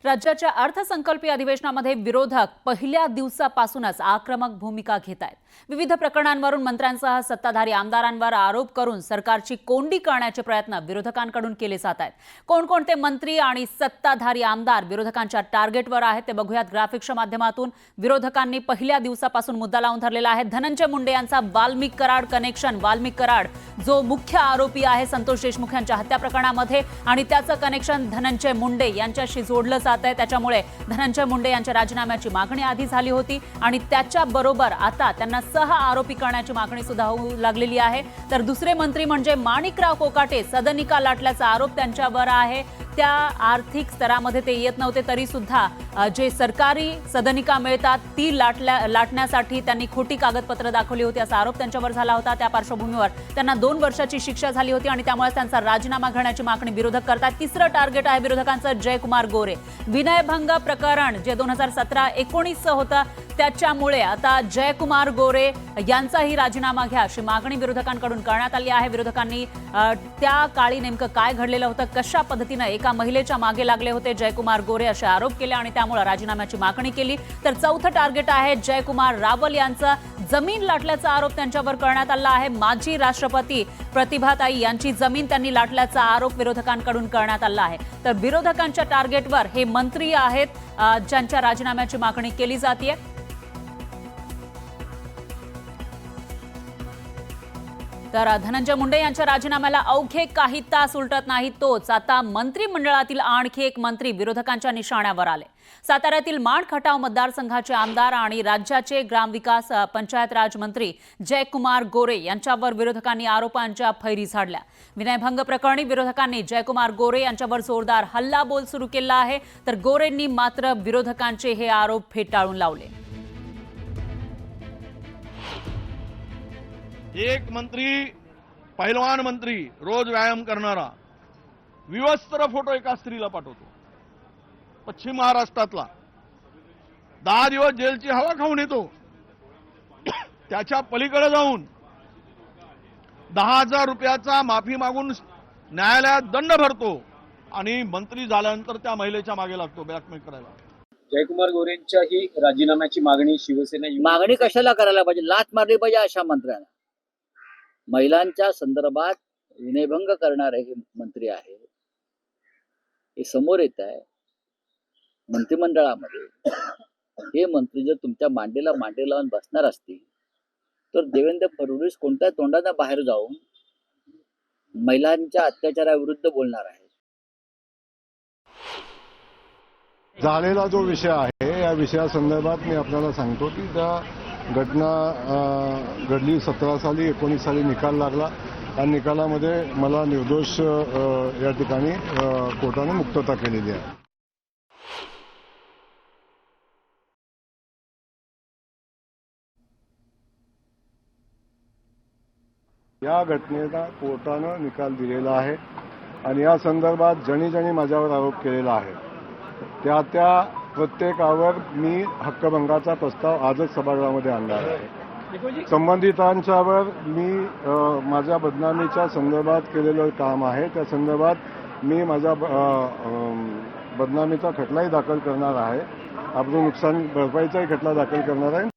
राज्याच्या अर्थसंकल्पीय अधिवेशनामध्ये विरोधक पहिल्या दिवसापासूनच आक्रमक भूमिका घेत आहेत। विविध प्रकरणांवरून मंत्र्यांसह सत्ताधारी आमदारांवर आरोप करून सरकारची कोंडी करण्याचे प्रयत्न विरोधकांकडून केले जात आहेत। कोणकोणते मंत्री आणि सत्ताधारी आमदार विरोधकांच्या टार्गेटवर आहेत ते बघूयात ग्राफिक्सच्या माध्यमातून। विरोधकांनी पहिल्या दिवसापासून मुद्दा लावून धरलेला आहे धनंजय मुंडे यांचा वाल्मिक कराड कनेक्शन। वाल्मिक कराड जो मुख्य आरोपी आहे संतोष देशमुख यांच्या हत्या प्रकरणामध्ये आणि त्याचं कनेक्शन धनंजय मुंडे यांच्याशी जोडलं जात आहे। त्याच्यामुळे धनंजय मुंडे यांच्या राजीनाम्याची मागणी आधी झाली होती आणि त्याच्याबरोबर आता त्यांना सह आरोपी करण्याची मागणी सुद्धा होऊ लागलेली आहे। तर दुसरे मंत्री म्हणजे माणिकराव कोकाटे सदनिका लाटल्याचा आरोप त्यांच्यावर आहे। त्या आर्थिक स्तरामध्ये ते येत नव्हते तरी सुद्धा जे सरकारी सदनिका मिळतात ती लाटण्यासाठी त्यांनी खोटी कागदपत्र दाखवली होती असा आरोप त्यांच्यावर झाला होता। त्या पार्श्वभूमीवर त्यांना 2 वर्षाची शिक्षा झाली होती आणि त्यामुळे त्यांचा राजीनामा घेण्याची मागणी विरोधक करतात। तिसरं टार्गेट आहे विरोधकांचं जयकुमार गोरे विनयभंग प्रकरण जे 2017-19 होतं त्याच्यामुळे आता जयकुमार गोरे यांचाही राजीनामा घ्या अशी मागणी विरोधकांकडून करण्यात आली आहे। विरोधकांनी त्या काळी नेमकं काय घडलेलं होतं कशा पद्धतीने एका महिलेच्या मागे लागले होते जयकुमार गोरे असे आरोप केले आणि त्यामुळे राजीनाम्याची मागणी केली। तर चौथं टार्गेट आहे जयकुमार रावल यांचा जमीन लाटल्याचा आरोप त्यांच्यावर करण्यात आला आहे। माजी राष्ट्रपती प्रतिभाताई यांची जमीन त्यांनी लाटल्याचा आरोप विरोधकांकडून करण्यात आला आहे। तर विरोधकांच्या टार्गेटवर हे मंत्री आहेत ज्यांच्या राजीनाम्याची मागणी केली जाते। तर धनंजय मुंडे यांच्या राजीनाम्याला अवघे काही तास उलटत नाही तोच आता मंत्रिमंडळातील आणखी एक मंत्री विरोधकांच्या निशाण्यावर आले। साताऱ्यातील माण खटाव मतदारसंघाचे आमदार आणि राज्याचे ग्रामविकास पंचायत राज मंत्री जयकुमार गोरे यांच्यावर विरोधकांनी आरोपांच्या फैरी झाडल्या। विनयभंग प्रकरणी विरोधकांनी जयकुमार गोरे यांच्यावर जोरदार हल्लाबोल सुरू केला आहे। तर गोरेंनी मात्र विरोधकांचे हे आरोप फेटाळून लावले। एक मंत्री पहिलवान मंत्री रोज व्यायाम करणारा विवस्त्र फोटो एका स्त्रीला पाठवतो पश्चिम महाराष्ट्रातला 10 दिवस जेलची हवा खाऊन येतो त्याच्या पलीकडे जाऊन 10,000 रुपयाचा माफी मागून न्यायालयात दंड भरतो आणि मंत्री झाल्यानंतर त्या महिलेच्या मागे लागतो ब्लॅकमेल करायला। जयकुमार गोरेंच्या ही राजीनाम्याची मागणी शिवसेना मागणी कशाला करायला पाहिजे लाच मारली पाहिजे अशा मंत्र्यांना। महिलांच्या संदर्भात विनयभंग करणारे हे मंत्री आहे हे समोर येत आहे मंत्रिमंडळामध्ये। हे मंत्री जर तुमच्या मांडीला मांडी लावून बसणार असतील तर देवेंद्र फडणवीस कोणत्या तोंडाने बाहेर जाऊन महिलांच्या अत्याचाराविरुद्ध बोलणार आहे। झालेला जो विषय आहे या विषयासंदर्भात मी आपल्याला सांगतो की त्या घटना घडली 17 साली 19 साली निकाल लागला। त्या निकालामध्ये मला निर्दोष या ठिकाणी कोर्टाने मुक्तता केलेली आहे। या घटनेला कोर्टानं निकाल दिलेला आहे आणि या संदर्भात ज्यांनी माझ्यावर आरोप केलेला आहे त्या प्रत्येकावर मी हक्कभंगाचा प्रस्ताव आजच सभागृहामध्ये आणणार आहे। संबंधितांच्यावर मी माझ्या बदनामीच्या संदर्भात केलेलं काम आहे त्या संदर्भात मी माझा बदनामीचा खटलाही दाखल करणार आहे। आपलं नुकसान भरपाईचाही खटला दाखल करणार आहे।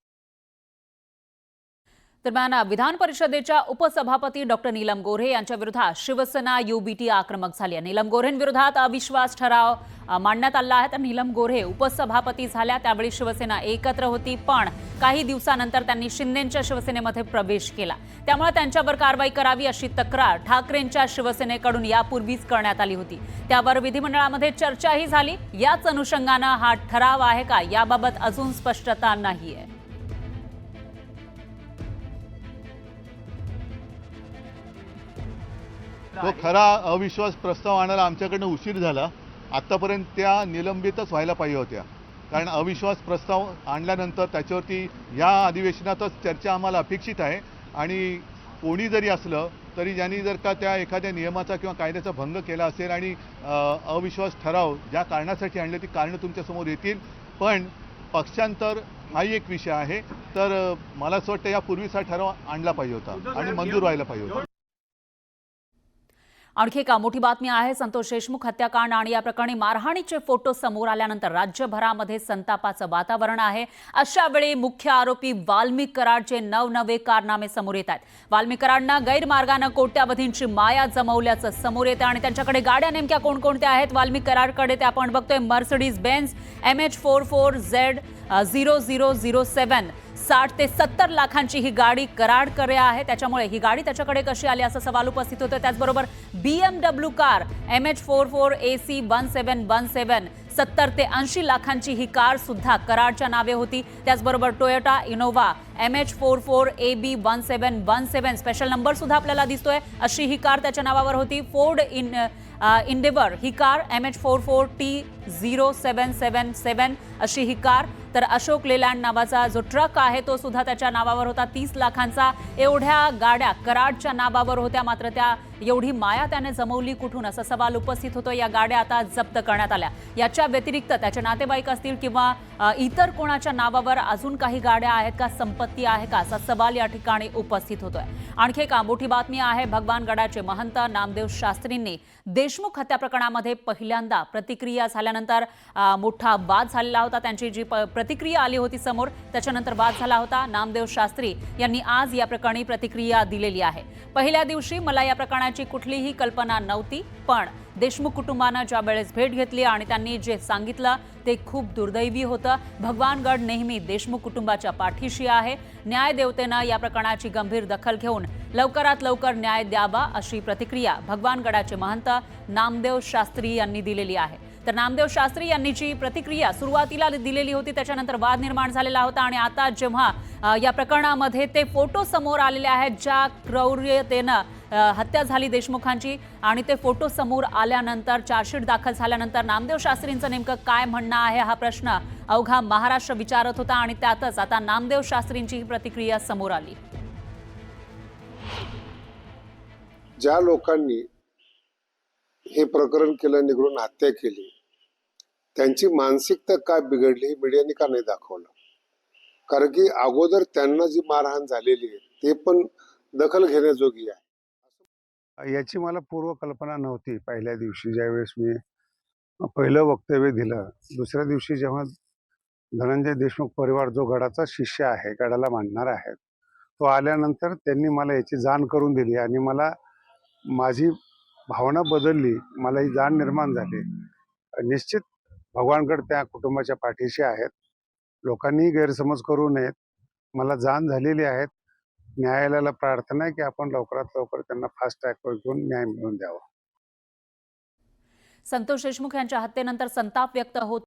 दरम्यान विधान परिषदेच्या उपसभापती डॉक्टर नीलम गोऱ्हे यांच्या विरोधात शिवसेना युबीटी आक्रमक झाली आहे। नीलम गोऱ्हेंविरोधात अविश्वास ठराव मांडण्यात आला आहे। तर नीलम गोऱ्हे उपसभापती झाल्या त्यावेळी शिवसेना एकत्र होती पण काही दिवसानंतर त्यांनी शिंदेंच्या शिवसेनेमध्ये प्रवेश केला त्यामुळे त्यांच्यावर कारवाई करावी अशी तक्रार ठाकरेंच्या शिवसेनेकडून यापूर्वीच करण्यात आली होती। त्यावर विधिमंडळामध्ये चर्चाही झाली। याच अनुषंगाने हा ठराव आहे का याबाबत अजून स्पष्टता नाहीये। तो खरा अविश्वास प्रस्ताव आणायला आमच्याकडनं उशीर झाला। आतापर्यंत त्या निलंबितच व्हायला पाहिजे होत्या कारण अविश्वास प्रस्ताव आणल्यानंतर त्याच्यावरती या अधिवेशनातच चर्चा आम्हाला अपेक्षित आहे आणि कोणी जरी असलं तरी ज्यांनी जर का त्या एखाद्या नियमाचा किंवा कायद्याचा भंग केला असेल आणि अविश्वास ठराव ज्या कारणासाठी आणले ती कारणं तुमच्यासमोर येतील पण पक्षांतर हाही एक विषय आहे। तर मला असं वाटतं यापूर्वीच हा ठराव आणला पाहिजे होता आणि मंजूर व्हायला पाहिजे होता। आणखी एक मोठी बातमी आहे. संतोष देशमुख हत्याकांड आणि या प्रकरणी मारहाणीचे फोटो समोर आल्यानंतर राज्यभरामध्ये संतापाचं वातावरण आहे. अशा वेळी मुख्य आरोपी वाल्मिक कराडचे नवनवे कारनामे समोर येत आहेत. वाल्मिक कराडनं गैरमार्गानं कोट्यावधींची माया जमवल्याचं समोर येतं आणि त्यांच्याकडे गाड्या नेमक्या कोणकोणत्या आहेत? वाल्मिक कराडकडे ते आपण बघतोय मर्सिडीज बेन्झ MH44Z0007 60 ते 70 लाखांची ही गाडी कराडकडे आहे. त्याच्यामुळे ही गाडी त्याच्याकडे कशी आली असा सवाल उपस्थित होतो. त्याचबरोबर BMW कार MH44AC1717 70 ते 80 लाखांची ही कार सुद्धा कराडच्या नावे होती. त्याचबरोबर Toyota Innova MH44AB1717 special number सुद्धा आपल्याला दिसतोय. अशी ही कार त्याच्या नावावर होती. फोर्ड इंडेव्हर ही कार MH44T0777 अशी ही कार. तर अशोक लेलँड नावाचा जो ट्रक आहे तो सुद्धा त्याच्या नावावर होता 30 लाखांचा. एवढ्या गाड्या कराडच्या नावावर होत्या. मात्र त्या एवढी माया त्याने जमवली कुठून असा सवाल उपस्थित होतो. या गाड्या आता जप्त करण्यात आल्या. याच्या व्यतिरिक्त त्याचे नातेवाईक असतील किंवा इतर कोणाच्या नावावर अजून काही गाड्या आहेत का, संपत्ती आहे का, असा सवाल या ठिकाणी उपस्थित होतोय. आणखी एक मोठी बातमी आहे. भगवानगडाचे महंत नामदेव शास्त्रींनी देशमुख हत्या प्रकरणामध्ये पहिल्यांदा प्रतिक्रिया झाल्यानंतर मोठा वाद झालेला होता. त्यांची जी प्रतिक्रिया आली होती समोर त्याच्यानंतर वाद झाला होता. नामदेव शास्त्री यांनी आज या प्रकरणी प्रतिक्रिया दिलेली आहे. पहिल्या दिवशी मला या प्रकरणाची कुठलीही कल्पना नव्हती, पण देशमुख कुटुंबानं ज्या वेळेस भेट घेतली आणि त्यांनी जे सांगितलं ते खूप दुर्दैवी होतं. भगवानगड नेहमी देशमुख कुटुंबाच्या पाठीशी आहे. न्यायदेवतेनं या प्रकरणाची गंभीर दखल घेऊन लवकरात लवकर न्याय द्यावा अशी प्रतिक्रिया भगवानगडाचे महंत नामदेव शास्त्री यांनी दिलेली आहे. तर नामदेव शास्त्री यांनी जी प्रतिक्रिया सुरुवातीला दिलेली होती त्याच्यानंतर वाद निर्माण झालेला होता आणि आता जेव्हा या प्रकरणामध्ये ते फोटो समोर आलेले आहेत ज्या क्रौर्यतेनं हत्या झाली देशमुखांची आणि ते फोटो समोर आल्यानंतर चार्जशीट दाखल झाल्यानंतर नामदेव शास्त्रींचं नेमकं काय म्हणणं आहे हा प्रश्न अवघा महाराष्ट्र विचारत होता आणि त्यातच आता नामदेव शास्त्रींची ही प्रतिक्रिया समोर आली. ज्या लोकांनी हे प्रकरण केलं, निघून हत्या केली, त्यांची मानसिकता काय बिघडली हे मीडियाने का नाही दाखवलं? कारण की अगोदर त्यांना जी मारहाण झालेली आहे ते पण दखल घेण्याजोगी आहे. याची मला पूर्वकल्पना नव्हती. पहिल्या दिवशी ज्यावेळेस मी पहिलं वक्तव्य दिलं, दुसऱ्या दिवशी जेव्हा धनंजय देशमुख परिवार जो गडाचा शिष्य आहे, गडाला मानणार आहे, तो आल्यानंतर त्यांनी मला याची जाण करून दिली आणि मला माझी भावना बदलली, मला ही जाण निर्माण झाली. निश्चित भगवानगड त्या कुटुंबाच्या पाठीशी आहेत. लोकांनीही गैरसमज करू नयेत. मला जाण झालेली आहे. न्यायालयाला प्रार्थना आहे की आपण लवकरात लवकर त्यांना फास्ट ट्रॅकवर घेऊन न्याय मिळवून द्यावा. संतोष देशमुख यांच्या हत्येनंतर संताप व्यक्त होत